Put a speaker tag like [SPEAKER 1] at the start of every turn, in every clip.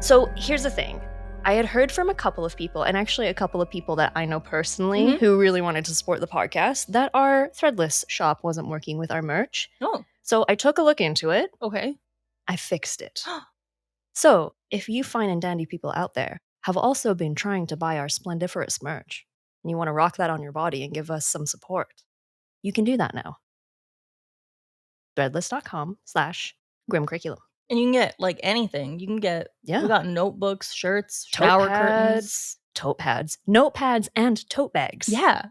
[SPEAKER 1] So here's the thing. I had heard from a couple of people, and actually a couple of people that I know personally who really wanted to support the podcast, that our Threadless shop wasn't working with our merch.
[SPEAKER 2] Oh,
[SPEAKER 1] So I took a look into it.
[SPEAKER 2] okay.
[SPEAKER 1] I fixed it. So if you fine and dandy people out there have also been trying to buy our splendiferous merch, and you want to rock that on your body and give us some support, you can do that now. Threadless.com/grimcurriculum.
[SPEAKER 2] And you can get like anything. You can get,
[SPEAKER 1] Yeah.
[SPEAKER 2] we got notebooks, shirts, shower curtains.
[SPEAKER 1] Tote pads, notepads, and tote bags.
[SPEAKER 2] Yeah.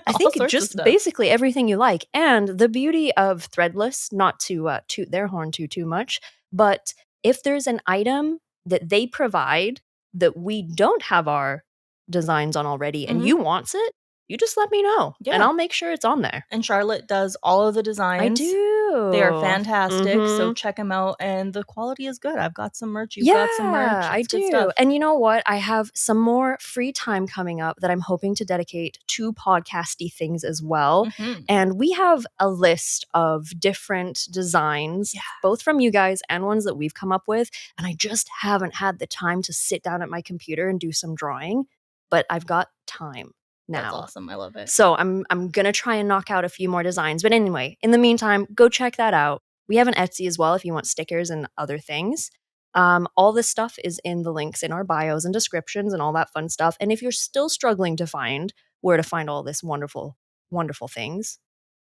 [SPEAKER 1] I think just basically everything you like. And the beauty of Threadless, not to toot their horn too much, but if there's an item that they provide that we don't have our designs on already and you wants it, you just let me know and I'll make sure it's on there.
[SPEAKER 2] And Charlotte does all of the designs.
[SPEAKER 1] I do.
[SPEAKER 2] They are fantastic. So check them out. And the quality is good. I've got some merch. You've got some merch.
[SPEAKER 1] I do. Stuff. And you know what? I have some more free time coming up that I'm hoping to dedicate to podcasty things as well. And we have a list of different designs, both from you guys and ones that we've come up with. And I just haven't had the time to sit down at my computer and do some drawing. But I've got time now.
[SPEAKER 2] That's awesome. I love it.
[SPEAKER 1] So I'm going to try and knock out a few more designs. But anyway, in the meantime, go check that out. We have an Etsy as well if you want stickers and other things. All this stuff is in the links in our bios and descriptions and all that fun stuff. And if you're still struggling to find where to find all this wonderful, wonderful things,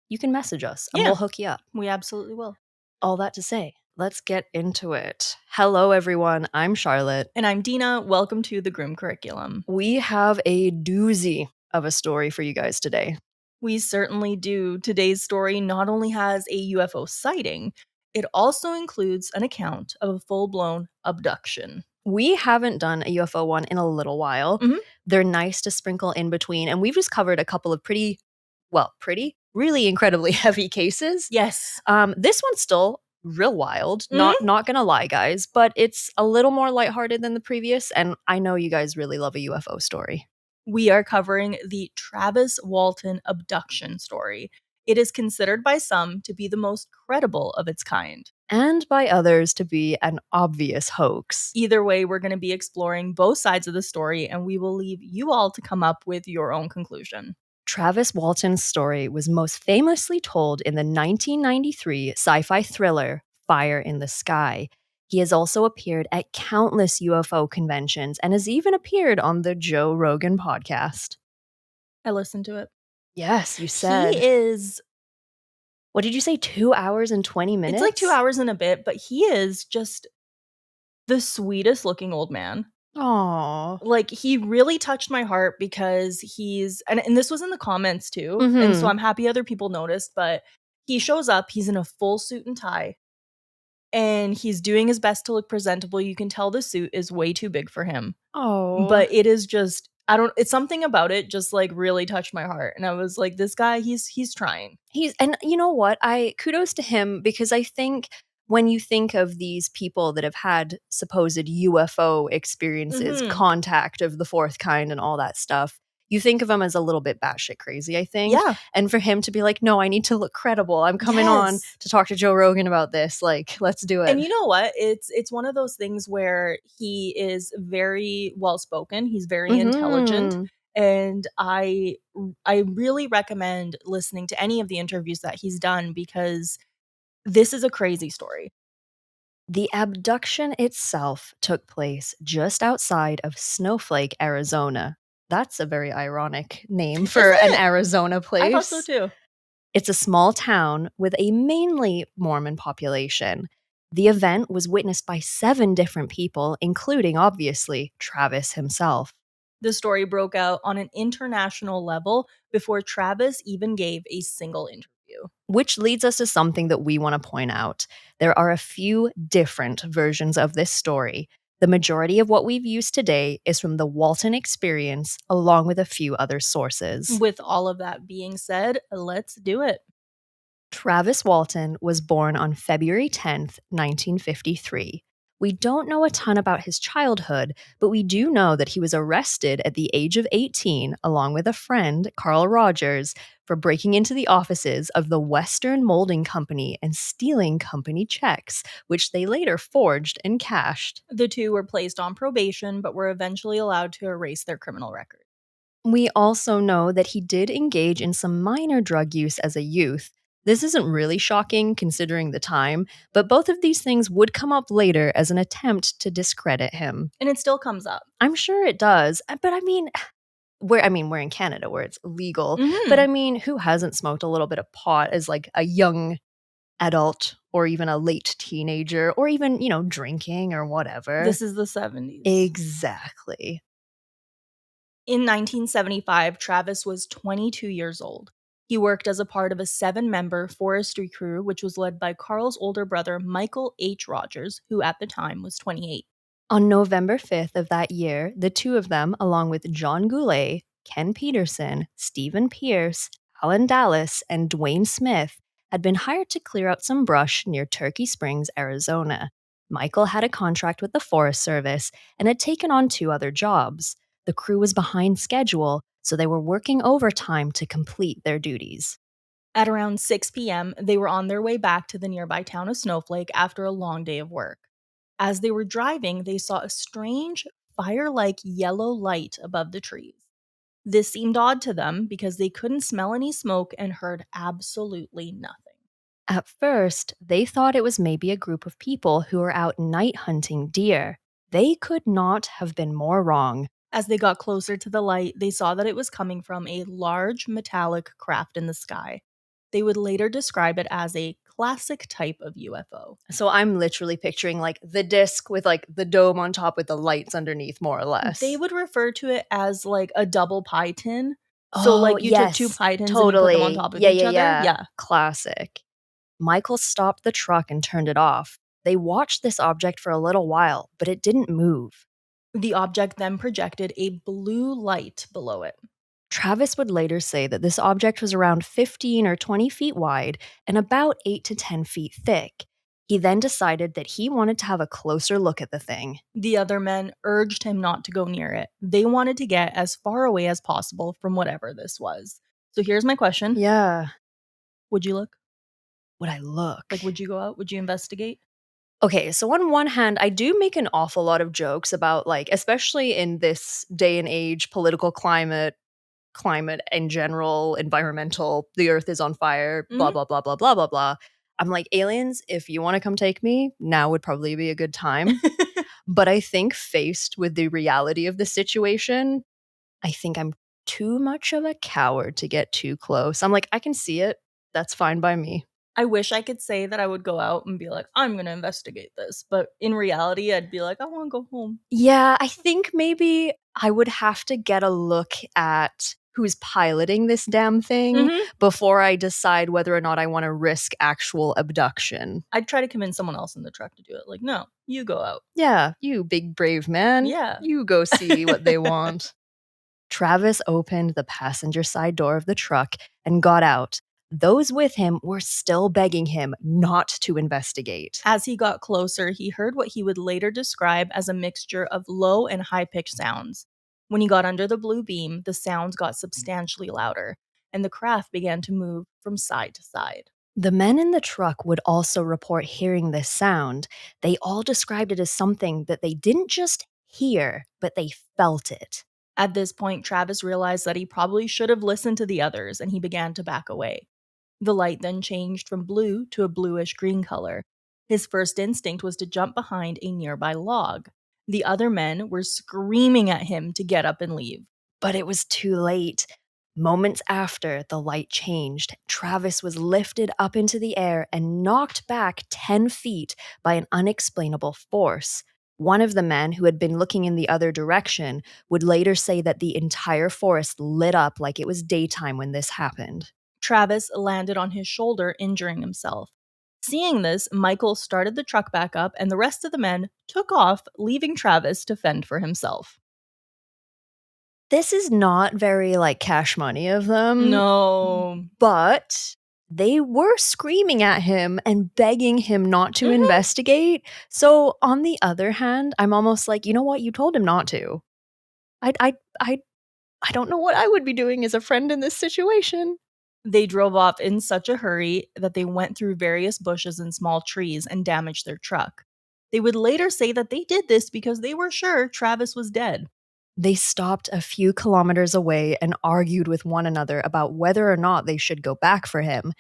[SPEAKER 1] you can message us and we'll hook you up.
[SPEAKER 2] We absolutely will.
[SPEAKER 1] All that to say, let's get into it. Hello, everyone. I'm Charlotte.
[SPEAKER 2] And I'm Dina. Welcome to the Grim Curriculum.
[SPEAKER 1] We have a doozy of a story for you guys today.
[SPEAKER 2] We certainly do. Today's story not only has a UFO sighting, it also includes an account of a full-blown abduction.
[SPEAKER 1] We haven't done a UFO one in a little while. They're nice to sprinkle in between, and we've just covered a couple of really incredibly heavy cases.
[SPEAKER 2] Yes.
[SPEAKER 1] This one's still real wild, not gonna lie, guys, but it's a little more lighthearted than the previous, and I know you guys really love a UFO story.
[SPEAKER 2] We are covering the Travis Walton abduction story. It is considered by some to be the most credible of its kind.
[SPEAKER 1] And by others to be an obvious hoax.
[SPEAKER 2] Either way, we're going to be exploring both sides of the story, and we will leave you all to come up with your own conclusion.
[SPEAKER 1] Travis Walton's story was most famously told in the 1993 sci-fi thriller Fire in the Sky. He has also appeared at countless UFO conventions and has even appeared on the Joe Rogan podcast.
[SPEAKER 2] I listened to it.
[SPEAKER 1] Yes, you said.
[SPEAKER 2] He is...
[SPEAKER 1] What did you say, 2 hours and 20 minutes?
[SPEAKER 2] It's like 2 hours and a bit, but he is just the sweetest looking old man.
[SPEAKER 1] Aww.
[SPEAKER 2] Like, he really touched my heart because he's... And this was in the comments, too. And so I'm happy other people noticed, but he shows up. He's in a full suit and tie. And he's doing his best to look presentable. You can tell the suit is way too big for him.
[SPEAKER 1] Oh.
[SPEAKER 2] But it is just... it's something about it just like really touched my heart. And I was like, this guy, he's trying.
[SPEAKER 1] And you know what? Kudos to him, because I think when you think of these people that have had supposed UFO experiences, contact of the fourth kind and all that stuff, you think of him as a little bit batshit crazy, I think.
[SPEAKER 2] Yeah.
[SPEAKER 1] And for him to be like, no, I need to look credible. I'm coming on to talk to Joe Rogan about this. Like, let's do it.
[SPEAKER 2] And you know what? It's one of those things where he is very well-spoken. He's very intelligent. And I really recommend listening to any of the interviews that he's done, because this is a crazy story.
[SPEAKER 1] The abduction itself took place just outside of Snowflake, Arizona. That's a very ironic name for an Arizona place.
[SPEAKER 2] I thought so too.
[SPEAKER 1] It's a small town with a mainly Mormon population. The event was witnessed by 7 different people, including, obviously, Travis himself.
[SPEAKER 2] The story broke out on an international level before Travis even gave a single interview.
[SPEAKER 1] Which leads us to something that we want to point out. There are a few different versions of this story. The majority of what we've used today is from the Walton experience, along with a few other sources.
[SPEAKER 2] With all of that being said, let's do it.
[SPEAKER 1] Travis Walton was born on February 10th, 1953. We don't know a ton about his childhood, but we do know that he was arrested at the age of 18, along with a friend, Carl Rogers, for breaking into the offices of the Western Molding Company and stealing company checks, which they later forged and cashed.
[SPEAKER 2] The two were placed on probation, but were eventually allowed to erase their criminal record.
[SPEAKER 1] We also know that he did engage in some minor drug use as a youth. This isn't really shocking considering the time, but both of these things would come up later as an attempt to discredit him.
[SPEAKER 2] And it still comes up.
[SPEAKER 1] I'm sure it does, but we're in Canada where it's legal.
[SPEAKER 2] Mhm.
[SPEAKER 1] But I mean, who hasn't smoked a little bit of pot as like a young adult or even a late teenager or even, drinking or whatever?
[SPEAKER 2] This is the 70s.
[SPEAKER 1] Exactly.
[SPEAKER 2] In 1975, Travis was 22 years old. He worked as a part of a 7-member forestry crew, which was led by Carl's older brother, Michael H. Rogers, who at the time was 28.
[SPEAKER 1] On November 5th of that year, the two of them, along with John Goulet, Ken Peterson, Stephen Pierce, Alan Dallas, and Dwayne Smith, had been hired to clear out some brush near Turkey Springs, Arizona. Michael had a contract with the Forest Service and had taken on 2 other jobs. The crew was behind schedule, so they were working overtime to complete their duties.
[SPEAKER 2] At around 6 p.m., they were on their way back to the nearby town of Snowflake after a long day of work. As they were driving, they saw a strange, fire-like yellow light above the trees. This seemed odd to them because they couldn't smell any smoke and heard absolutely nothing.
[SPEAKER 1] At first, they thought it was maybe a group of people who were out night hunting deer. They could not have been more wrong.
[SPEAKER 2] As they got closer to the light, they saw that it was coming from a large metallic craft in the sky. They would later describe it as a classic type of UFO.
[SPEAKER 1] So I'm literally picturing like the disc with like the dome on top with the lights underneath, more or less.
[SPEAKER 2] They would refer to it as like a double pie tin. So like you took 2 pie tins
[SPEAKER 1] totally.
[SPEAKER 2] and you put them on top of each other. Yeah.
[SPEAKER 1] Classic. Michael stopped the truck and turned it off. They watched this object for a little while, but it didn't move.
[SPEAKER 2] The object then projected a blue light below it.
[SPEAKER 1] Travis would later say that this object was around 15 or 20 feet wide and about 8 to 10 feet thick. He then decided that he wanted to have a closer look at the thing.
[SPEAKER 2] The other men urged him not to go near it. They wanted to get as far away as possible from whatever this was. So here's my question.
[SPEAKER 1] Yeah.
[SPEAKER 2] Would you look?
[SPEAKER 1] Would I look?
[SPEAKER 2] Like, would you go out? Would you investigate?
[SPEAKER 1] Okay, so on one hand, I do make an awful lot of jokes about, like, especially in this day and age, political climate in general, environmental, the earth is on fire, blah, blah, blah, blah, blah, blah, blah. I'm like, aliens, if you want to come take me, now would probably be a good time. But I think faced with the reality of the situation, I think I'm too much of a coward to get too close. I'm like, I can see it. That's fine by me.
[SPEAKER 2] I wish I could say that I would go out and be like, I'm going to investigate this. But in reality, I'd be like, I want to go home.
[SPEAKER 1] Yeah, I think maybe I would have to get a look at who's piloting this damn thing before I decide whether or not I want to risk actual abduction.
[SPEAKER 2] I'd try to convince someone else in the truck to do it. Like, no, you go out.
[SPEAKER 1] Yeah, you big brave man.
[SPEAKER 2] Yeah.
[SPEAKER 1] You go see what they want. Travis opened the passenger side door of the truck and got out. Those with him were still begging him not to investigate.
[SPEAKER 2] As he got closer, he heard what he would later describe as a mixture of low and high-pitched sounds. When he got under the blue beam, the sounds got substantially louder, and the craft began to move from side to side.
[SPEAKER 1] The men in the truck would also report hearing this sound. They all described it as something that they didn't just hear, but they felt it.
[SPEAKER 2] At this point, Travis realized that he probably should have listened to the others, and he began to back away. The light then changed from blue to a bluish-green color. His first instinct was to jump behind a nearby log. The other men were screaming at him to get up and leave.
[SPEAKER 1] But it was too late. Moments after the light changed, Travis was lifted up into the air and knocked back 10 feet by an unexplainable force. One of the men who had been looking in the other direction would later say that the entire forest lit up like it was daytime when this happened.
[SPEAKER 2] Travis landed on his shoulder, injuring himself. Seeing this, Michael started the truck back up, and the rest of the men took off, leaving Travis to fend for himself.
[SPEAKER 1] This is not very, cash money of them.
[SPEAKER 2] No.
[SPEAKER 1] But they were screaming at him and begging him not to investigate. So on the other hand, I'm almost like, you know what? You told him not to. I don't know what I would be doing as a friend in this situation.
[SPEAKER 2] They drove off in such a hurry that they went through various bushes and small trees and damaged their truck. They would later say that they did this because they were sure Travis was dead.
[SPEAKER 1] They stopped a few kilometers away and argued with one another about whether or not they should go back for him.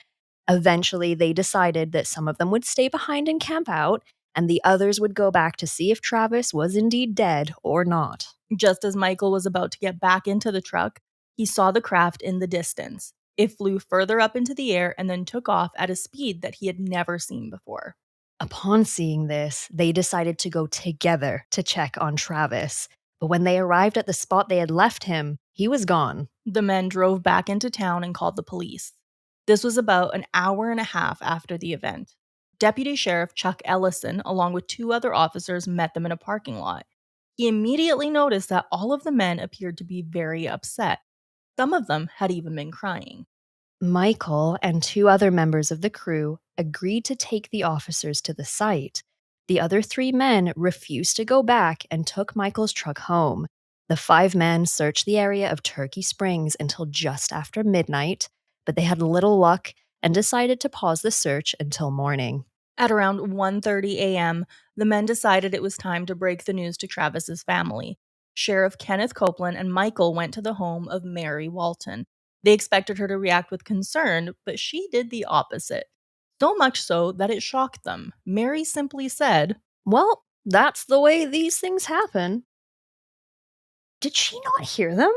[SPEAKER 1] Eventually, they decided that some of them would stay behind and camp out, and the others would go back to see if Travis was indeed dead or not.
[SPEAKER 2] Just as Michael was about to get back into the truck, he saw the craft in the distance. It flew further up into the air and then took off at a speed that he had never seen before.
[SPEAKER 1] Upon seeing this, they decided to go together to check on Travis. But when they arrived at the spot they had left him, he was gone.
[SPEAKER 2] The men drove back into town and called the police. This was about an hour and a half after the event. Deputy Sheriff Chuck Ellison, along with 2 other officers, met them in a parking lot. He immediately noticed that all of the men appeared to be very upset. Some of them had even been crying.
[SPEAKER 1] Michael and 2 other members of the crew agreed to take the officers to the site. The other 3 men refused to go back and took Michael's truck home. The 5 men searched the area of Turkey Springs until just after midnight, but they had little luck and decided to pause the search until morning.
[SPEAKER 2] At around 1:30 a.m., the men decided it was time to break the news to Travis's family. Sheriff Kenneth Copeland and Michael went to the home of Mary Walton. They expected her to react with concern, but she did the opposite. So much so that it shocked them. Mary simply said,
[SPEAKER 1] "Well, that's the way these things happen." Did she not hear them?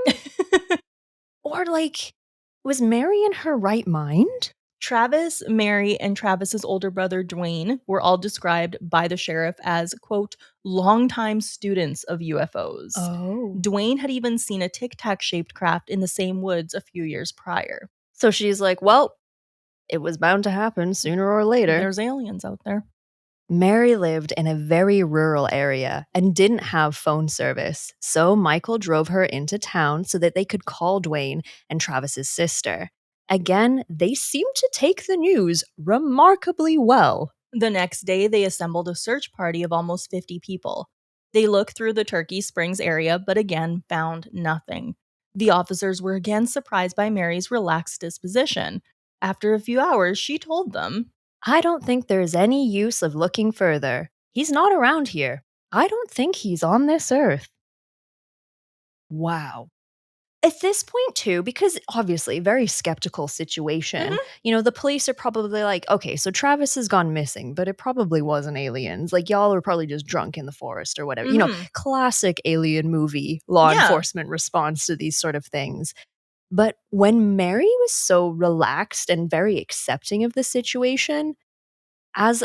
[SPEAKER 1] Or, was Mary in her right mind?
[SPEAKER 2] Travis, Mary, and Travis's older brother Dwayne were all described by the sheriff as, quote, longtime students of UFOs.
[SPEAKER 1] Oh.
[SPEAKER 2] Dwayne had even seen a tic-tac-shaped craft in the same woods a few years prior.
[SPEAKER 1] So she's like, well, it was bound to happen sooner or later.
[SPEAKER 2] There's aliens out there.
[SPEAKER 1] Mary lived in a very rural area and didn't have phone service, so Michael drove her into town so that they could call Dwayne and Travis's sister. Again, they seemed to take the news remarkably well.
[SPEAKER 2] The next day, they assembled a search party of almost 50 people. They looked through the Turkey Springs area, but again found nothing. The officers were again surprised by Mary's relaxed disposition. After a few hours, she told them,
[SPEAKER 1] "I don't think there's any use of looking further. He's not around here. I don't think he's on this earth." Wow. At this point, too, because obviously, very skeptical situation, the police are probably like, okay, so Travis has gone missing, but it probably wasn't aliens. Like, y'all are probably just drunk in the forest or whatever. Classic alien movie law enforcement response to these sort of things. But when Mary was so relaxed and very accepting of the situation, as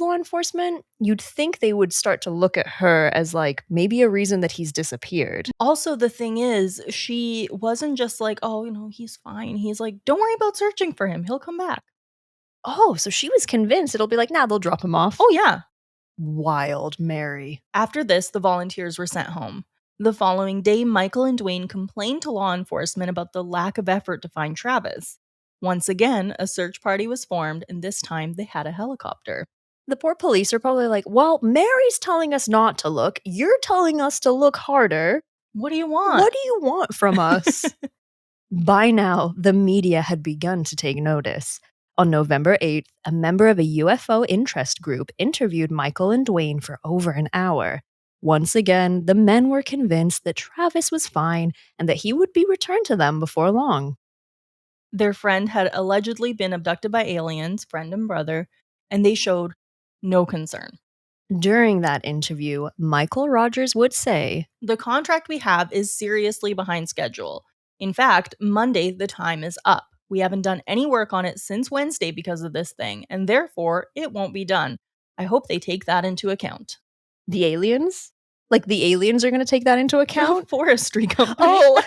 [SPEAKER 1] law enforcement, you'd think they would start to look at her as maybe a reason that he's disappeared.
[SPEAKER 2] Also, the thing is, she wasn't just like, oh, he's fine. He's like, don't worry about searching for him. He'll come back.
[SPEAKER 1] Oh, so she was convinced it'll be like, nah, they'll drop him off.
[SPEAKER 2] Oh, yeah.
[SPEAKER 1] Wild Mary.
[SPEAKER 2] After this, the volunteers were sent home. The following day, Michael and Dwayne complained to law enforcement about the lack of effort to find Travis. Once again, a search party was formed, and this time they had a helicopter.
[SPEAKER 1] The poor police are probably like, well, Mary's telling us not to look. You're telling us to look harder.
[SPEAKER 2] What do you want?
[SPEAKER 1] What do you want from us? By now, the media had begun to take notice. On November 8th, a member of a UFO interest group interviewed Michael and Dwayne for over an hour. Once again, the men were convinced that Travis was fine and that he would be returned to them before long.
[SPEAKER 2] Their friend had allegedly been abducted by aliens, friend and brother, and they showed no concern.
[SPEAKER 1] During that interview, Michael Rogers would say,
[SPEAKER 2] "The contract we have is seriously behind schedule. In fact, Monday the time is up. We haven't done any work on it since Wednesday because of this thing, and therefore it won't be done. I hope they take that into account."
[SPEAKER 1] The aliens? Like the aliens are going to take that into account?
[SPEAKER 2] Forestry company.
[SPEAKER 1] Oh.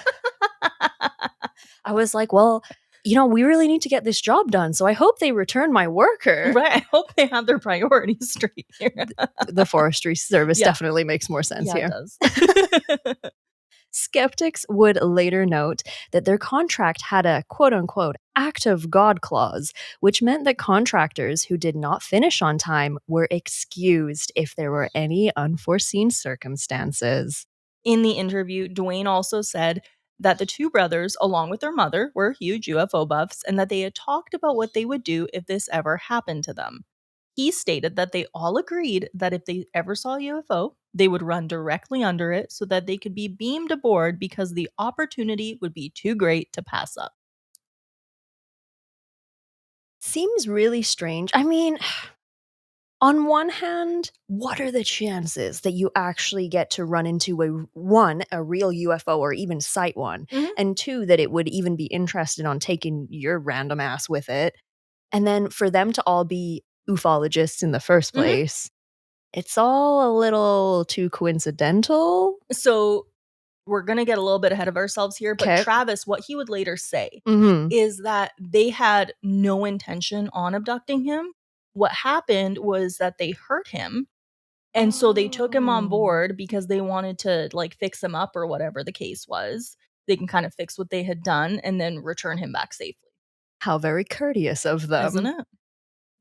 [SPEAKER 1] I was like, well, we really need to get this job done, so I hope they return my worker.
[SPEAKER 2] Right, I hope they have their priorities straight here.
[SPEAKER 1] The forestry service definitely makes more sense here.
[SPEAKER 2] It does.
[SPEAKER 1] Skeptics would later note that their contract had a quote unquote act of God clause, which meant that contractors who did not finish on time were excused if there were any unforeseen circumstances.
[SPEAKER 2] In the interview, Dwayne also said that the two brothers, along with their mother, were huge UFO buffs and that they had talked about what they would do if this ever happened to them. He stated that they all agreed that if they ever saw a UFO, they would run directly under it so that they could be beamed aboard because the opportunity would be too great to pass up.
[SPEAKER 1] Seems really strange. I mean, on one hand, what are the chances that you actually get to run into a real UFO or even sight one,
[SPEAKER 2] Mhm.
[SPEAKER 1] and two, that it would even be interested on taking your random ass with it, and then for them to all be ufologists in the first
[SPEAKER 2] Mhm.
[SPEAKER 1] place? It's all a little too coincidental.
[SPEAKER 2] So we're going to get a little bit ahead of ourselves here, but
[SPEAKER 1] Okay.
[SPEAKER 2] Travis, what he would later say
[SPEAKER 1] Mhm.
[SPEAKER 2] is that they had no intention on abducting him. What happened was that they hurt him. And so they took him on
[SPEAKER 1] Oh.
[SPEAKER 2] board because they wanted to like fix him up or whatever the case was. They can kind of fix what they had done and then return him back safely,
[SPEAKER 1] How very courteous of
[SPEAKER 2] isn't
[SPEAKER 1] them.
[SPEAKER 2] it?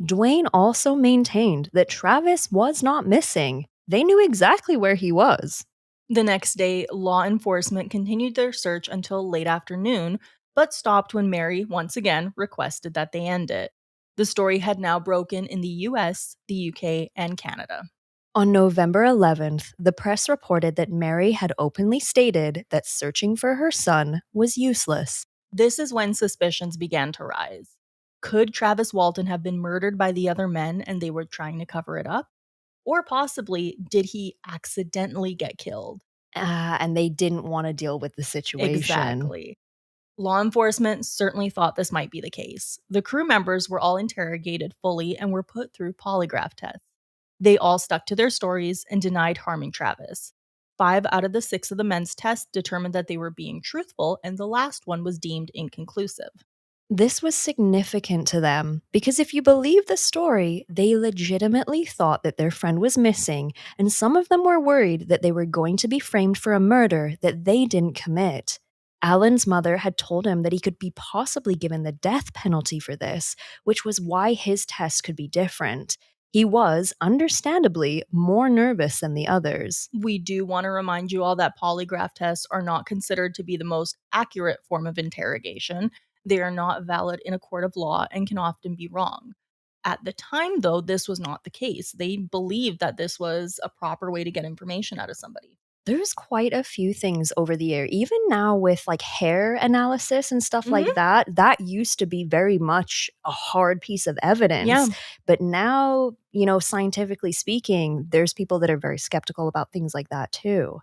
[SPEAKER 1] Dwayne also maintained that Travis was not missing. They knew exactly where he was.
[SPEAKER 2] The next day, law enforcement continued their search until late afternoon, but stopped when Mary once again requested that they end it. The story had now broken in the US, the UK, and Canada.
[SPEAKER 1] On November 11th, the press reported that Mary had openly stated that searching for her son was useless.
[SPEAKER 2] This is when suspicions began to rise. Could Travis Walton have been murdered by the other men and they were trying to cover it up? Or possibly, did he accidentally get killed?
[SPEAKER 1] And they didn't want to deal with the situation.
[SPEAKER 2] Exactly. Law enforcement certainly thought this might be the case. The crew members were all interrogated fully and were put through polygraph tests. They all stuck to their stories and denied harming Travis. 5 out of the 6 of the men's tests determined that they were being truthful, and the last one was deemed inconclusive.
[SPEAKER 1] This was significant to them because if you believe the story, they legitimately thought that their friend was missing, and some of them were worried that they were going to be framed for a murder that they didn't commit. Alan's mother had told him that he could be possibly given the death penalty for this, which was why his test could be different. He was, understandably, more nervous than the others.
[SPEAKER 2] We do want to remind you all that polygraph tests are not considered to be the most accurate form of interrogation. They are not valid in a court of law and can often be wrong. At the time, though, this was not the case. They believed that this was a proper way to get information out of somebody.
[SPEAKER 1] There's quite a few things over the air. Even now with like hair analysis and stuff like
[SPEAKER 2] Mhm.
[SPEAKER 1] that, that used to be very much a hard piece of evidence.
[SPEAKER 2] Yeah.
[SPEAKER 1] But now, scientifically speaking, there's people that are very skeptical about things like that too.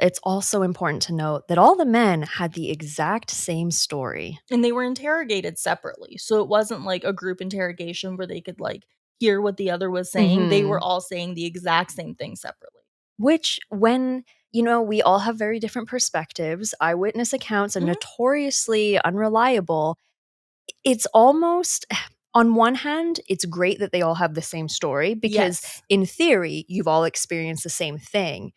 [SPEAKER 1] It's also important to note that all the men had the exact same story.
[SPEAKER 2] And they were interrogated separately. So it wasn't like a group interrogation where they could like hear what the other was saying. They were
[SPEAKER 1] Mhm.
[SPEAKER 2] all saying the exact same thing separately.
[SPEAKER 1] Which, when, we all have very different perspectives, eyewitness accounts are
[SPEAKER 2] Mhm.
[SPEAKER 1] notoriously unreliable. It's almost on one hand, it's great that they all have the same story because
[SPEAKER 2] Yes.
[SPEAKER 1] in theory, you've all experienced the same thing.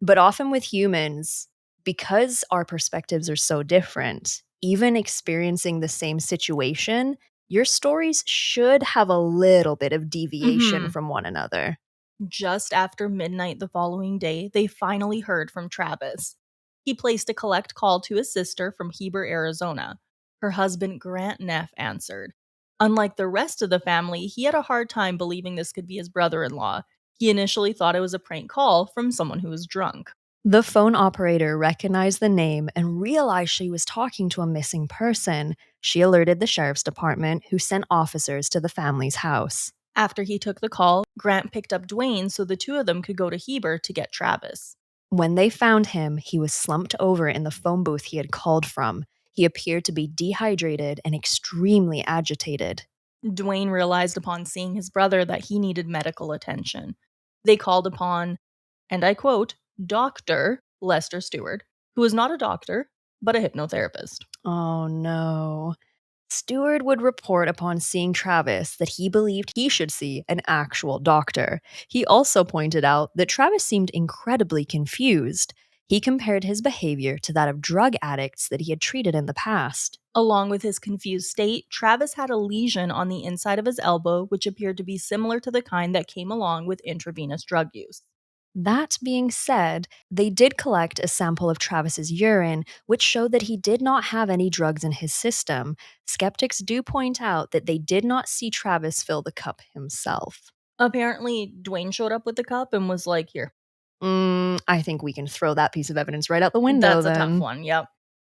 [SPEAKER 1] But often with humans, because our perspectives are so different, even experiencing the same situation, your stories should have a little bit of deviation
[SPEAKER 2] Mhm.
[SPEAKER 1] from one another.
[SPEAKER 2] Just after midnight the following day, they finally heard from Travis. He placed a collect call to his sister from Heber, Arizona. Her husband, Grant Neff, answered. Unlike the rest of the family, he had a hard time believing this could be his brother in law. He initially thought it was a prank call from someone who was drunk.
[SPEAKER 1] The phone operator recognized the name and realized she was talking to a missing person. She alerted the sheriff's department, who sent officers to the family's house.
[SPEAKER 2] After he took the call, Grant picked up Dwayne so the two of them could go to Heber to get Travis.
[SPEAKER 1] When they found him, he was slumped over in the phone booth he had called from. He appeared to be dehydrated and extremely agitated.
[SPEAKER 2] Dwayne realized upon seeing his brother that he needed medical attention. They called upon, and I quote, Dr. Lester Stewart, who was not a doctor, but a hypnotherapist.
[SPEAKER 1] Oh no. Stewart would report upon seeing Travis that he believed he should see an actual doctor. He also pointed out that Travis seemed incredibly confused. He compared his behavior to that of drug addicts that he had treated in the past.
[SPEAKER 2] Along with his confused state, Travis had a lesion on the inside of his elbow, which appeared to be similar to the kind that came along with intravenous drug use.
[SPEAKER 1] That being said, they did collect a sample of Travis's urine, which showed that he did not have any drugs in his system. Skeptics do point out that they did not see Travis fill the cup himself.
[SPEAKER 2] Apparently, Dwayne showed up with the cup and was like, "Here."
[SPEAKER 1] I think we can throw that piece of evidence right out the window
[SPEAKER 2] That's a tough
[SPEAKER 1] then.
[SPEAKER 2] one, yep.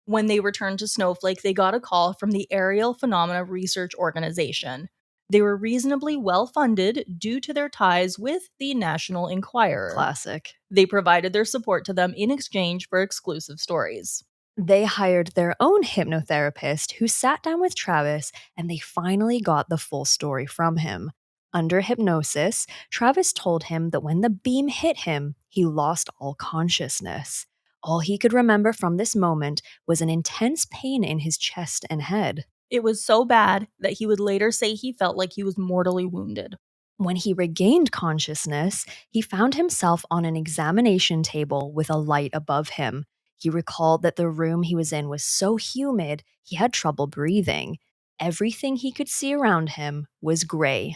[SPEAKER 2] When they returned to Snowflake, they got a call from the Aerial Phenomena Research Organization. They were reasonably well funded due to their ties with the National Enquirer.
[SPEAKER 1] Classic.
[SPEAKER 2] They provided their support to them in exchange for exclusive stories.
[SPEAKER 1] They hired their own hypnotherapist who sat down with Travis and they finally got the full story from him. Under hypnosis, Travis told him that when the beam hit him, he lost all consciousness. All he could remember from this moment was an intense pain in his chest and head.
[SPEAKER 2] It was so bad that he would later say he felt like he was mortally wounded.
[SPEAKER 1] When he regained consciousness, he found himself on an examination table with a light above him. He recalled that the room he was in was so humid he had trouble breathing. Everything he could see around him was gray.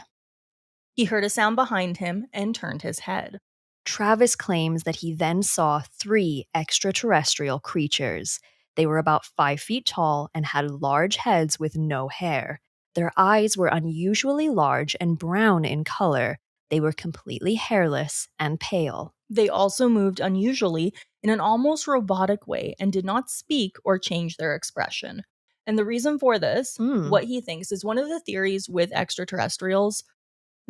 [SPEAKER 2] He heard a sound behind him and turned his head.
[SPEAKER 1] Travis claims that he then saw 3 extraterrestrial creatures. They were about 5 feet tall and had large heads with no hair. Their eyes were unusually large and brown in color. They were completely hairless and pale.
[SPEAKER 2] They also moved unusually in an almost robotic way and did not speak or change their expression. And the reason for this,
[SPEAKER 1] Hmm.
[SPEAKER 2] what he thinks is one of the theories with extraterrestrials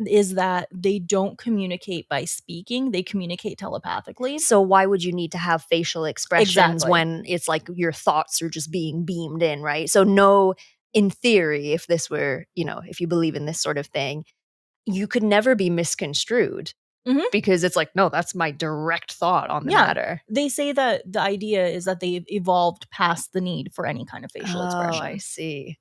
[SPEAKER 2] is that they don't communicate by speaking, they communicate telepathically.
[SPEAKER 1] So why would you need to have facial expressions
[SPEAKER 2] Exactly.
[SPEAKER 1] when it's like your thoughts are just being beamed in, right? So no, in theory, if this were, if you believe in this sort of thing, you could never be misconstrued
[SPEAKER 2] Mhm.
[SPEAKER 1] because it's like, no, that's my direct thought on the
[SPEAKER 2] Yeah.
[SPEAKER 1] matter.
[SPEAKER 2] They say that the idea is that they've evolved past the need for any kind of facial
[SPEAKER 1] Oh, I
[SPEAKER 2] expression.
[SPEAKER 1] see.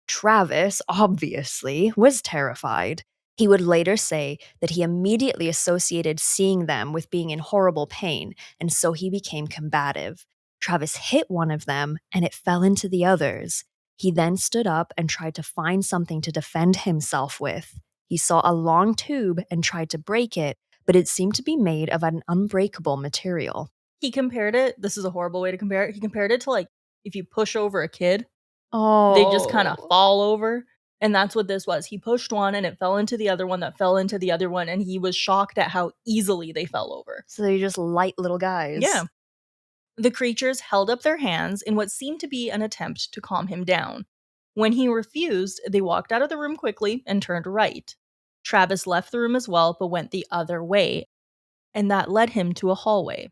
[SPEAKER 1] Travis, obviously, was terrified. He would later say that he immediately associated seeing them with being in horrible pain, and so he became combative. Travis hit one of them, and it fell into the others. He then stood up and tried to find something to defend himself with. He saw a long tube and tried to break it, but it seemed to be made of an unbreakable material.
[SPEAKER 2] He compared it, this is a horrible way to compare it, he compared it to, like, if you push over a kid, they just kinda
[SPEAKER 1] Oh.
[SPEAKER 2] fall over, and that's what this was. He pushed one and it fell into the other one that fell into the other one, and he was shocked at how easily they fell over.
[SPEAKER 1] So they're just light little guys.
[SPEAKER 2] Yeah. The creatures held up their hands in what seemed to be an attempt to calm him down. When he refused, they walked out of the room quickly and turned right. Travis left the room as well, but went the other way, and that led him to a hallway.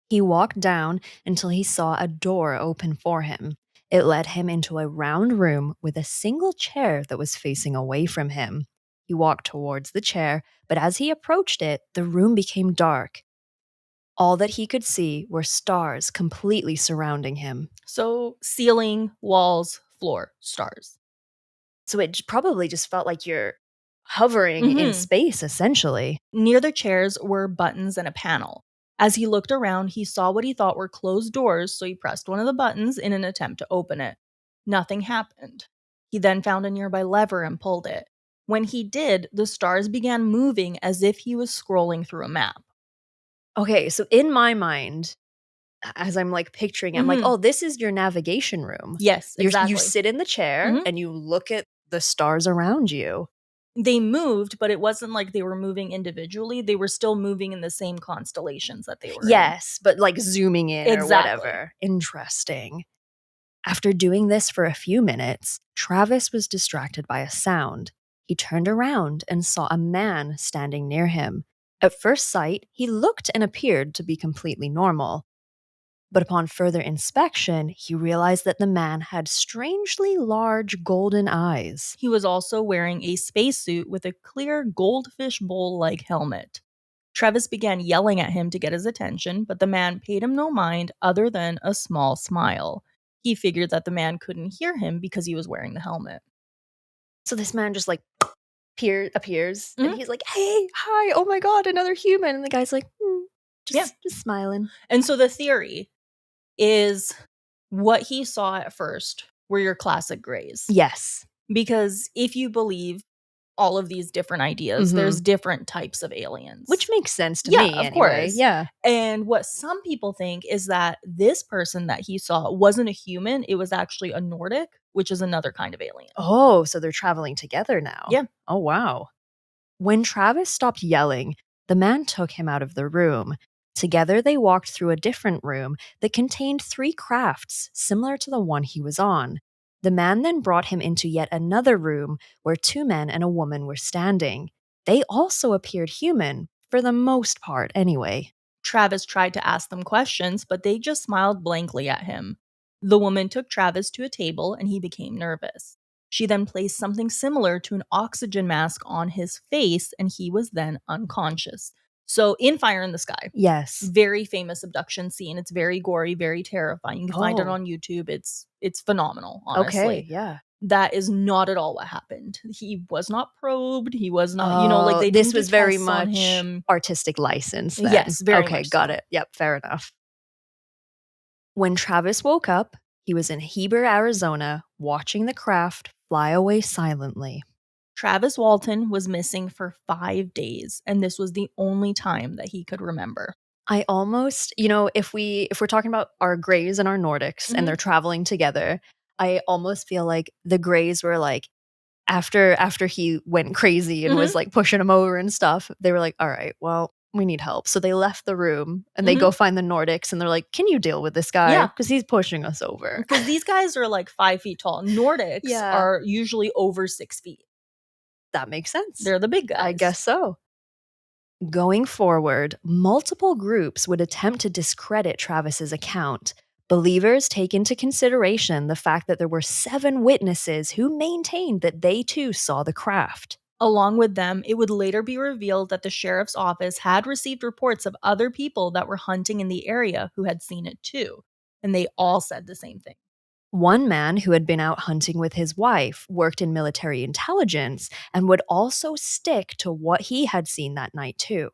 [SPEAKER 1] He walked down until he saw a door open for him. It led him into a round room with a single chair that was facing away from him. He walked towards the chair, but as he approached it, the room became dark. All that he could see were stars completely surrounding him.
[SPEAKER 2] So, ceiling, walls, floor, stars.
[SPEAKER 1] So it probably just felt like you're hovering in
[SPEAKER 2] Mhm.
[SPEAKER 1] space, essentially.
[SPEAKER 2] Near the chairs were buttons and a panel. As he looked around, he saw what he thought were closed doors, so he pressed one of the buttons in an attempt to open it. Nothing happened. He then found a nearby lever and pulled it. When he did, the stars began moving as if he was scrolling through a map.
[SPEAKER 1] Okay, so in my mind, as I'm like picturing it, I'm like,
[SPEAKER 2] Mhm.
[SPEAKER 1] oh, this is your navigation room.
[SPEAKER 2] Yes,
[SPEAKER 1] You
[SPEAKER 2] exactly.
[SPEAKER 1] sit in the chair
[SPEAKER 2] Mhm.
[SPEAKER 1] and you look at the stars around you.
[SPEAKER 2] They moved, but it wasn't like they were moving individually. They were still moving in the same constellations that they were in.
[SPEAKER 1] Yes, but like zooming in or
[SPEAKER 2] Exactly.
[SPEAKER 1] whatever. Interesting. After doing this for a few minutes, Travis was distracted by a sound. He turned around and saw a man standing near him. At first sight, he looked and appeared to be completely normal. But upon further inspection, he realized that the man had strangely large golden eyes.
[SPEAKER 2] He was also wearing a spacesuit with a clear goldfish bowl like helmet. Travis began yelling at him to get his attention, but the man paid him no mind other than a small smile. He figured that the man couldn't hear him because he was wearing the helmet.
[SPEAKER 1] So this man just like appears and
[SPEAKER 2] Mhm.
[SPEAKER 1] he's like, hey, hi, oh my god, another human. And the guy's like, hmm. Just smiling.
[SPEAKER 2] And so the theory is what he saw at first were your classic grays.
[SPEAKER 1] Yes.
[SPEAKER 2] Because if you believe all of these different ideas, there's different types of aliens.
[SPEAKER 1] Which makes sense to
[SPEAKER 2] Yeah,
[SPEAKER 1] me
[SPEAKER 2] of
[SPEAKER 1] anyway.
[SPEAKER 2] course.
[SPEAKER 1] Yeah.
[SPEAKER 2] And what some people think is that this person that he saw wasn't a human, it was actually a Nordic, which is another kind of alien.
[SPEAKER 1] Oh, so they're traveling together now.
[SPEAKER 2] Yeah.
[SPEAKER 1] Oh, wow. When Travis stopped yelling, the man took him out of the room. Together, they walked through a different room that contained 3 crafts similar to the one he was on. The man then brought him into yet another room where 2 men and a woman were standing. They also appeared human, for the most part anyway.
[SPEAKER 2] Travis tried to ask them questions, but they just smiled blankly at him. The woman took Travis to a table and he became nervous. She then placed something similar to an oxygen mask on his face and he was then unconscious. So, in Fire in the Sky,
[SPEAKER 1] Yes.
[SPEAKER 2] very famous abduction scene. It's very gory, very terrifying. You can find it
[SPEAKER 1] Oh.
[SPEAKER 2] on YouTube. It's phenomenal, honestly.
[SPEAKER 1] Okay, yeah.
[SPEAKER 2] That is not at all what happened. He was not probed. He was not, like they
[SPEAKER 1] this
[SPEAKER 2] didn't do
[SPEAKER 1] was very
[SPEAKER 2] tests on
[SPEAKER 1] much
[SPEAKER 2] him.
[SPEAKER 1] artistic license then.
[SPEAKER 2] Yes, very
[SPEAKER 1] Okay,
[SPEAKER 2] much
[SPEAKER 1] got
[SPEAKER 2] so.
[SPEAKER 1] it. Yep, fair enough. When Travis woke up, he was in Heber, Arizona, watching the craft fly away silently.
[SPEAKER 2] Travis Walton was missing for 5 days, and this was the only time that he could remember.
[SPEAKER 1] I almost, if we're talking about our Greys and our Nordics and they're traveling together, I almost feel like the Greys were like, after he went crazy and was like pushing him over and stuff, they were like, all right, well, we need help. So they left the room and they go find the Nordics and they're like, can you deal with this guy?
[SPEAKER 2] Yeah.
[SPEAKER 1] Because he's pushing us over.
[SPEAKER 2] Because these guys are like 5 feet tall. Nordics are usually over 6 feet.
[SPEAKER 1] That makes sense.
[SPEAKER 2] They're the big guys.
[SPEAKER 1] I guess so. Going forward, multiple groups would attempt to discredit Travis's account. Believers take into consideration the fact that there were 7 witnesses who maintained that they too saw the craft.
[SPEAKER 2] Along with them, it would later be revealed that the sheriff's office had received reports of other people that were hunting in the area who had seen it too. And they all said the same thing.
[SPEAKER 1] One man who had been out hunting with his wife worked in military intelligence and would also stick to what he had seen that night too.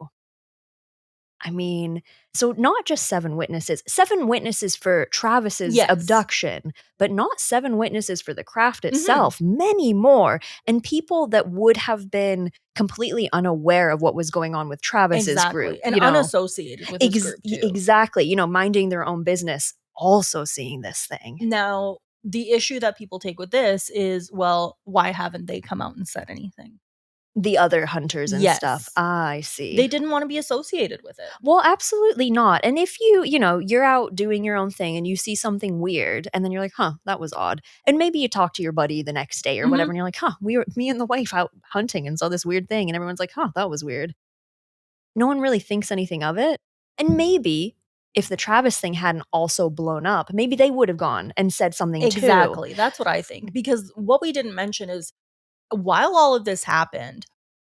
[SPEAKER 1] I mean, so not just 7 witnesses for Travis's abduction, but not 7 witnesses for the craft itself, many more, and people that would have been completely unaware of what was going on with Travis's group.
[SPEAKER 2] And unassociated with his group too.
[SPEAKER 1] Exactly, minding their own business, also seeing this thing.
[SPEAKER 2] Now, the issue that people take with this is, well, why haven't they come out and said anything?
[SPEAKER 1] The other hunters and stuff. I see.
[SPEAKER 2] They didn't want to be associated with it.
[SPEAKER 1] Well, absolutely not. And if you're out doing your own thing and you see something weird and then you're like, huh, that was odd. And maybe you talk to your buddy the next day or whatever and you're like, huh, me and the wife out hunting and saw this weird thing. And everyone's like, huh, that was weird. No one really thinks anything of it. And maybe if the Travis thing hadn't also blown up, maybe they would have gone and said something too.
[SPEAKER 2] Exactly. That's what I think. Because what we didn't mention is, while all of this happened,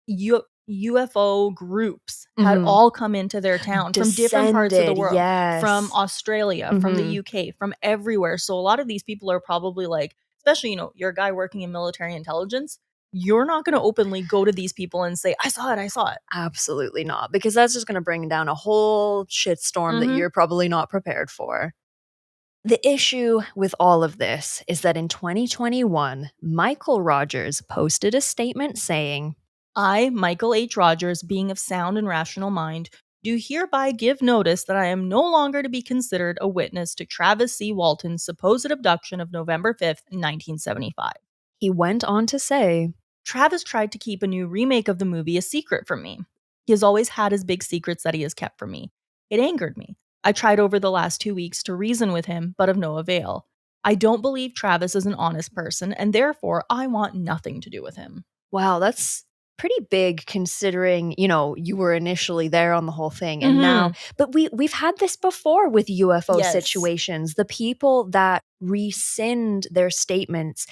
[SPEAKER 2] UFO groups had all come into their town from different parts of the world, from Australia, from the UK, from everywhere. So a lot of these people are probably like, especially, you're a guy working in military intelligence, you're not going to openly go to these people and say, I saw it.
[SPEAKER 1] Absolutely not, because that's just going to bring down a whole shitstorm that you're probably not prepared for. The issue with all of this is that in 2021, Michael Rogers posted a statement saying,
[SPEAKER 2] I, Michael H. Rogers, being of sound and rational mind, do hereby give notice that I am no longer to be considered a witness to Travis C. Walton's supposed abduction of November 5th, 1975.
[SPEAKER 1] He went on to say,
[SPEAKER 2] Travis tried to keep a new remake of the movie a secret from me. He has always had his big secrets that he has kept from me. It angered me. I tried over the last 2 weeks to reason with him, but of no avail. I don't believe Travis is an honest person, and therefore I want nothing to do with him.
[SPEAKER 1] Wow, that's pretty big considering, you were initially there on the whole thing and now, but we've had this before with UFO situations. The people that rescind their statements,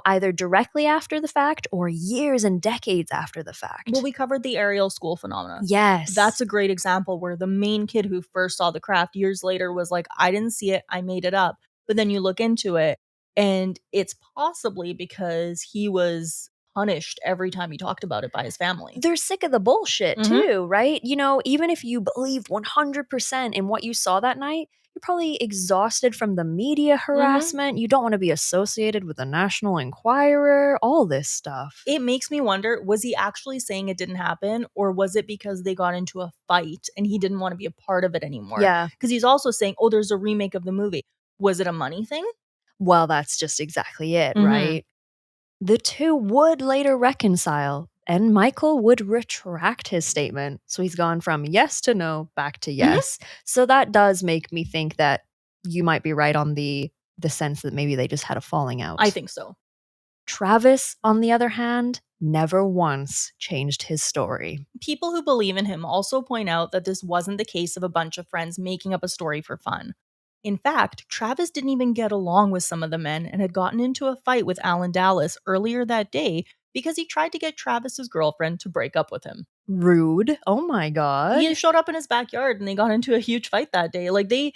[SPEAKER 1] either directly after the fact or years and decades after the fact.
[SPEAKER 2] Well, we covered the Ariel school phenomena.
[SPEAKER 1] Yes.
[SPEAKER 2] That's a great example where the main kid who first saw the craft years later was like, I didn't see it, I made it up. But then you look into it and it's possibly because he was punished every time he talked about it by his family.
[SPEAKER 1] They're sick of the bullshit too, right? You know, even if you believed 100% in what you saw that night, you're probably exhausted from the media harassment. You don't want to be associated with the National Enquirer, all this stuff.
[SPEAKER 2] It makes me wonder, was he actually saying it didn't happen, or was it because they got into a fight and he didn't want to be a part of it anymore?
[SPEAKER 1] Yeah.
[SPEAKER 2] Because he's also saying, oh, there's a remake of the movie. Was it a money thing?
[SPEAKER 1] Well, that's just exactly it, right? The two would later reconcile, and Michael would retract his statement. So he's gone from yes to no, back to yes. So that does make me think that you might be right on the sense that maybe they just had a falling out.
[SPEAKER 2] I think so.
[SPEAKER 1] Travis, on the other hand, never once changed his story.
[SPEAKER 2] People who believe in him also point out that this wasn't the case of a bunch of friends making up a story for fun. In fact, Travis didn't even get along with some of the men and had gotten into a fight with Alan Dallas earlier that day because he tried to get Travis's girlfriend to break up with him.
[SPEAKER 1] Rude. Oh my God.
[SPEAKER 2] He showed up in his backyard and they got into a huge fight that day. Like they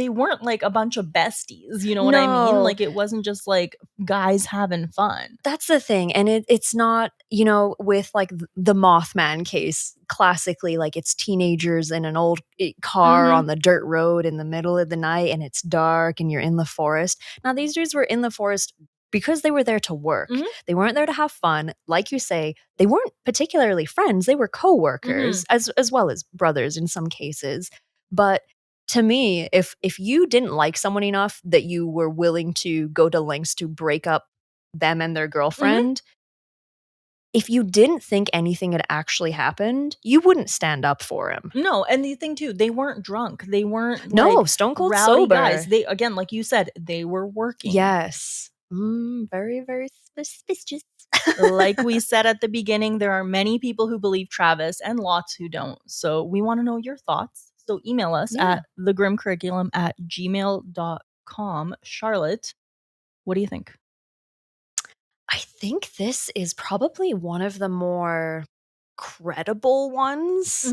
[SPEAKER 2] weren't like a bunch of besties, you know what I mean?
[SPEAKER 1] No.
[SPEAKER 2] Like it wasn't just like guys having fun.
[SPEAKER 1] That's the thing. And it's not, you know, with like the Mothman case, classically, like it's teenagers in an old car on the dirt road in the middle of the night and it's dark and you're in the forest. Now, these dudes were in the forest because they were there to work. They weren't there to have fun. Like you say, they weren't particularly friends. They were co-workers as well as brothers in some cases. But to me, if you didn't like someone enough that you were willing to go to lengths to break up them and their girlfriend, if you didn't think anything had actually happened, you wouldn't stand up for him.
[SPEAKER 2] No, and the thing too, they weren't drunk. They weren't
[SPEAKER 1] No, stone cold
[SPEAKER 2] rowdy
[SPEAKER 1] sober.
[SPEAKER 2] guys. They, again, like you said, they were working.
[SPEAKER 1] Yes. Very, very suspicious.
[SPEAKER 2] Like we said at the beginning, there are many people who believe Travis and lots who don't. So we want to know your thoughts. So email us at thegrimcurriculum@gmail.com. Charlotte, what do you think?
[SPEAKER 1] I think this is probably one of the more credible ones.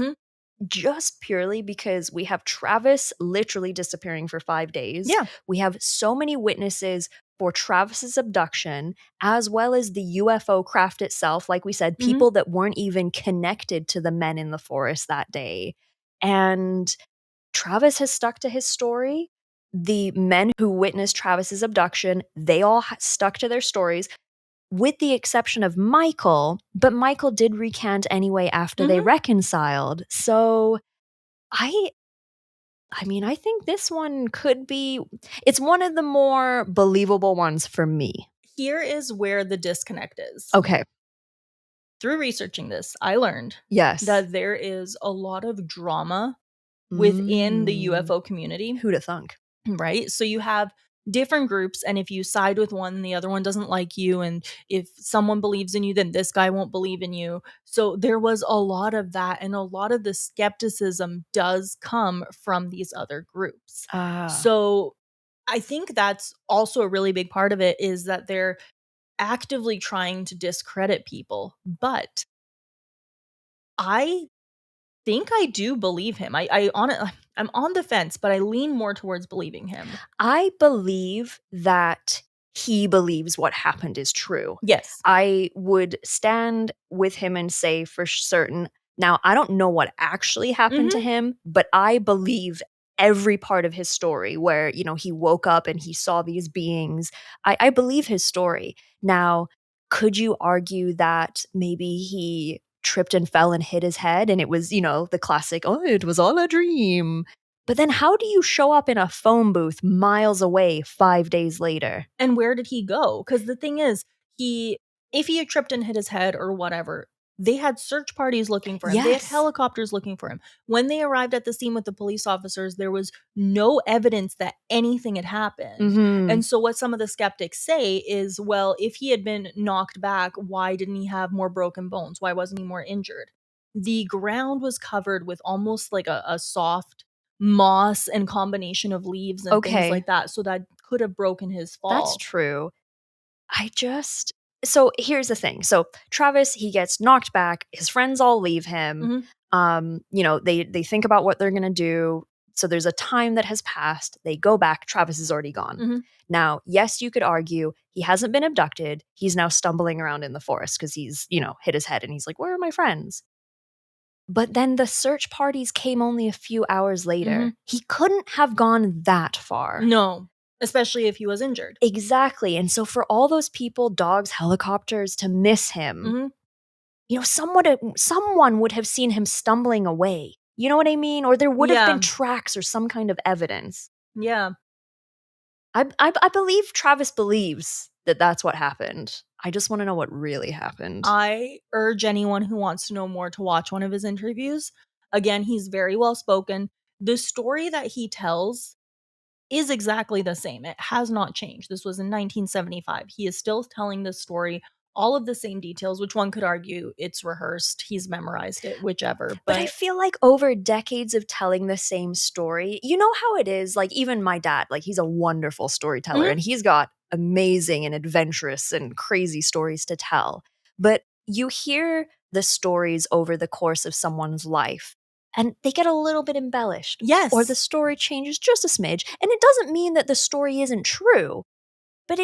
[SPEAKER 1] Just purely because we have Travis literally disappearing for 5 days.
[SPEAKER 2] Yeah.
[SPEAKER 1] We have so many witnesses for Travis's abduction, as well as the UFO craft itself. Like we said, people that weren't even connected to the men in the forest that day. And Travis has stuck to his story. The men who witnessed Travis's abduction, they all stuck to their stories, with the exception of Michael, but Michael did recant anyway after they reconciled. So I mean, I think this one could be, it's one of the more believable ones for me.
[SPEAKER 2] Here is where the disconnect is.
[SPEAKER 1] Okay.
[SPEAKER 2] Through researching this, I learned that there is a lot of drama within the UFO community.
[SPEAKER 1] Who'd have thunk?
[SPEAKER 2] Right? So you have different groups, and if you side with one, the other one doesn't like you, and if someone believes in you, then this guy won't believe in you. So there was a lot of that, and a lot of the skepticism does come from these other groups. So I think that's also a really big part of it, is that they're actively trying to discredit people. But I think I do believe him. I'm on the fence, but I lean more towards believing him.
[SPEAKER 1] I believe that he believes what happened is true.
[SPEAKER 2] Yes.
[SPEAKER 1] I would stand with him and say for certain. Now, I don't know what actually happened to him, but I believe every part of his story where, you know, he woke up and he saw these beings. I believe his story. Now, could you argue that maybe he tripped and fell and hit his head and it was, you know, the classic, oh, it was all a dream? But then how do you show up in a phone booth miles away 5 days later?
[SPEAKER 2] And where did he go? Because the thing is, if he had tripped and hit his head or whatever, they had search parties looking for him. They had helicopters looking for him. When they arrived at the scene with the police officers, there was no evidence that anything had happened. And so what some of the skeptics say is, well, if he had been knocked back, why didn't he have more broken bones? Why wasn't he more injured? The ground was covered with almost like a soft moss and combination of leaves and things like that. So that could have broken his fall.
[SPEAKER 1] That's true. So here's the thing. So Travis, he gets knocked back. His friends all leave him. You know, they think about what they're going to do. So there's a time that has passed. They go back. Travis is already gone.
[SPEAKER 2] Mhm.
[SPEAKER 1] Now, yes, you could argue he hasn't been abducted. He's now stumbling around in the forest because he's, hit his head and he's like, where are my friends? But then the search parties came only a few hours later.
[SPEAKER 2] Mhm.
[SPEAKER 1] He couldn't have gone that far.
[SPEAKER 2] No, especially if he was injured.
[SPEAKER 1] Exactly. And so for all those people, dogs, helicopters, to miss him,
[SPEAKER 2] Mhm.
[SPEAKER 1] someone would have seen him stumbling away. You know what I mean? Or there would have
[SPEAKER 2] Yeah.
[SPEAKER 1] been tracks or some kind of evidence.
[SPEAKER 2] Yeah.
[SPEAKER 1] I believe Travis believes that that's what happened. I just want to know what really happened.
[SPEAKER 2] I urge anyone who wants to know more to watch one of his interviews. Again, he's very well spoken. The story that he tells is exactly the same. It has not changed. This was in 1975. He is still telling this story, all of the same details, which one could argue it's rehearsed, he's memorized it, whichever.
[SPEAKER 1] But I feel like over decades of telling the same story, you know how it is, like even my dad, like he's a wonderful storyteller
[SPEAKER 2] Mhm.
[SPEAKER 1] and he's got amazing and adventurous and crazy stories to tell. But you hear the stories over the course of someone's life and they get a little bit embellished.
[SPEAKER 2] Yes.
[SPEAKER 1] Or the story changes just a smidge. And it doesn't mean that the story isn't true, but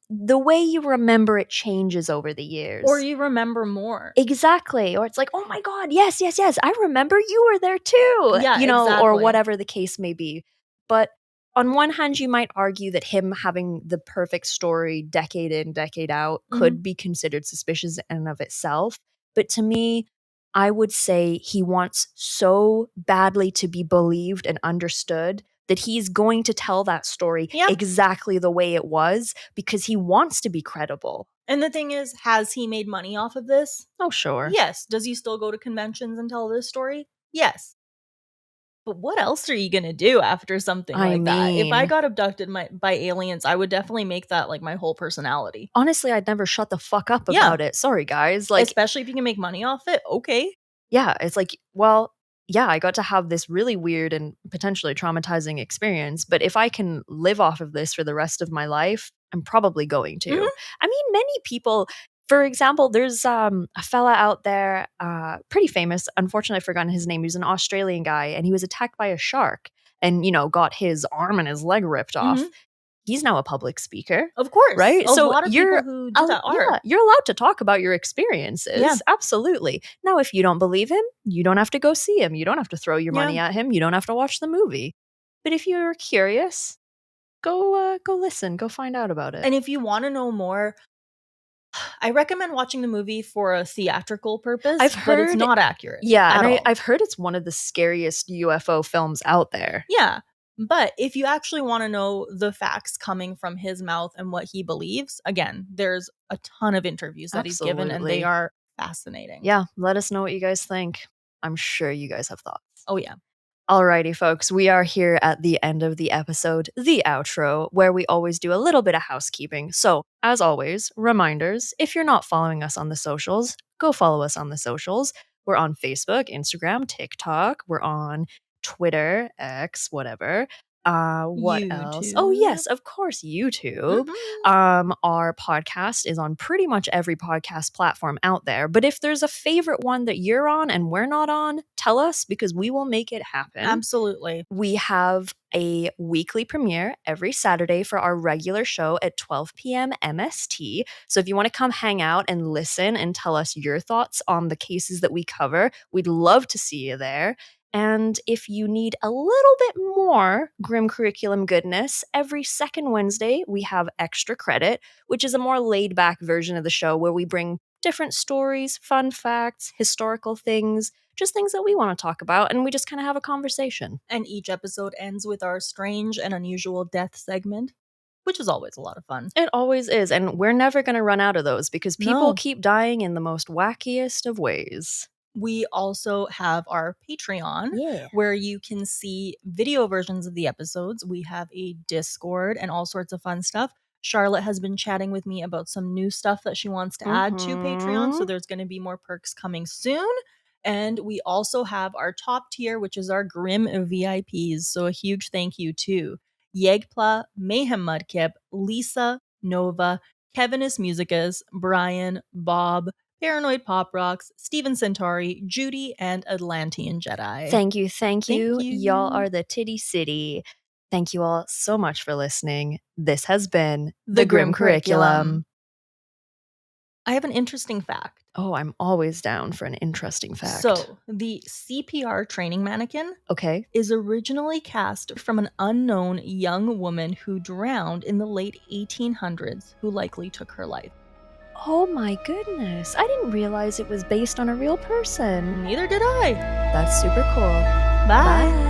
[SPEAKER 1] the way you remember it changes over the years.
[SPEAKER 2] Or you remember more.
[SPEAKER 1] Exactly. Or it's like, oh my God, yes, yes, yes. I remember you were there too.
[SPEAKER 2] Yeah,
[SPEAKER 1] Or
[SPEAKER 2] exactly.
[SPEAKER 1] whatever the case may be. But on one hand, you might argue that him having the perfect story decade in, decade out could be considered suspicious in and of itself. But to me, I would say he wants so badly to be believed and understood that he's going to tell that story exactly the way it was because he wants to be credible.
[SPEAKER 2] And the thing is, has he made money off of this?
[SPEAKER 1] Oh, sure.
[SPEAKER 2] Yes. Does he still go to conventions and tell this story? Yes. But what else are you gonna do after something like that? If I got abducted by aliens, I would definitely make that like my whole personality.
[SPEAKER 1] Honestly, I'd never shut the fuck up about it. Sorry, guys. Like,
[SPEAKER 2] especially if you can make money off it. Okay.
[SPEAKER 1] yeah, it's like, well, yeah, I got to have this really weird and potentially traumatizing experience. But if I can live off of this for the rest of my life, I'm probably going to. I mean, many people, for example, there's a fella out there, pretty famous. Unfortunately, I've forgotten his name. He was an Australian guy and he was attacked by a shark and, got his arm and his leg ripped off. He's now a public speaker.
[SPEAKER 2] Of course.
[SPEAKER 1] Right?
[SPEAKER 2] A lot of people who do that are.
[SPEAKER 1] Yeah, you're allowed to talk about your experiences.
[SPEAKER 2] Yeah.
[SPEAKER 1] Absolutely. Now, if you don't believe him, you don't have to go see him. You don't have to throw your money at him. You don't have to watch the movie. But if you're curious, go listen. Go find out about it.
[SPEAKER 2] And if you want to know more, I recommend watching the movie for a theatrical purpose, but it's not accurate.
[SPEAKER 1] Yeah, and I've heard it's one of the scariest UFO films out there.
[SPEAKER 2] Yeah. But if you actually want to know the facts coming from his mouth and what he believes, again, there's a ton of interviews that he's given and they are fascinating.
[SPEAKER 1] Yeah, let us know what you guys think. I'm sure you guys have thoughts.
[SPEAKER 2] Oh, yeah.
[SPEAKER 1] Alrighty, folks, we are here at the end of the episode, the outro, where we always do a little bit of housekeeping. So, as always, reminders, if you're not following us on the socials, go follow us on the socials. We're on Facebook, Instagram, TikTok. We're on Twitter, X, whatever. What else? Oh, yes, of course, YouTube. Our podcast is on pretty much every podcast platform out there. But if there's a favorite one that you're on and we're not on, tell us because we will make it happen.
[SPEAKER 2] Absolutely.
[SPEAKER 1] We have a weekly premiere every Saturday for our regular show at 12 p.m. MST. So if you want to come hang out and listen and tell us your thoughts on the cases that we cover, we'd love to see you there. And if you need a little bit more Grim Curriculum goodness, every second Wednesday we have Extra Credit, which is a more laid-back version of the show where we bring different stories, fun facts, historical things, just things that we want to talk about, and we just kind of have a conversation.
[SPEAKER 2] And each episode ends with our strange and unusual death segment, which is always a lot of fun.
[SPEAKER 1] It always is, and we're never going to run out of those because people keep dying in the most wackiest of ways.
[SPEAKER 2] We also have our Patreon, where you can see video versions of the episodes. We have a Discord and all sorts of fun stuff. Charlotte has been chatting with me about some new stuff that she wants to add to Patreon, so there's going to be more perks coming soon. And we also have our top tier, which is our Grim VIPs. So a huge thank you to Yegpla, Mayhem Mudkip, Lisa, Nova, Kevinus Musicus, Brian, Bob, Paranoid Pop Rocks, Steven Centauri, Judy, and Atlantean Jedi.
[SPEAKER 1] Thank you, thank you.
[SPEAKER 2] Thank you.
[SPEAKER 1] Y'all are the Titty City. Thank you all so much for listening. This has been
[SPEAKER 2] The Grim Curriculum. I have an interesting fact.
[SPEAKER 1] Oh, I'm always down for an interesting fact.
[SPEAKER 2] So, the CPR training mannequin
[SPEAKER 1] Okay.
[SPEAKER 2] is originally cast from an unknown young woman who drowned in the late 1800s, who likely took her life.
[SPEAKER 1] Oh my goodness. I didn't realize it was based on a real person.
[SPEAKER 2] Neither did I.
[SPEAKER 1] That's super cool.
[SPEAKER 2] Bye.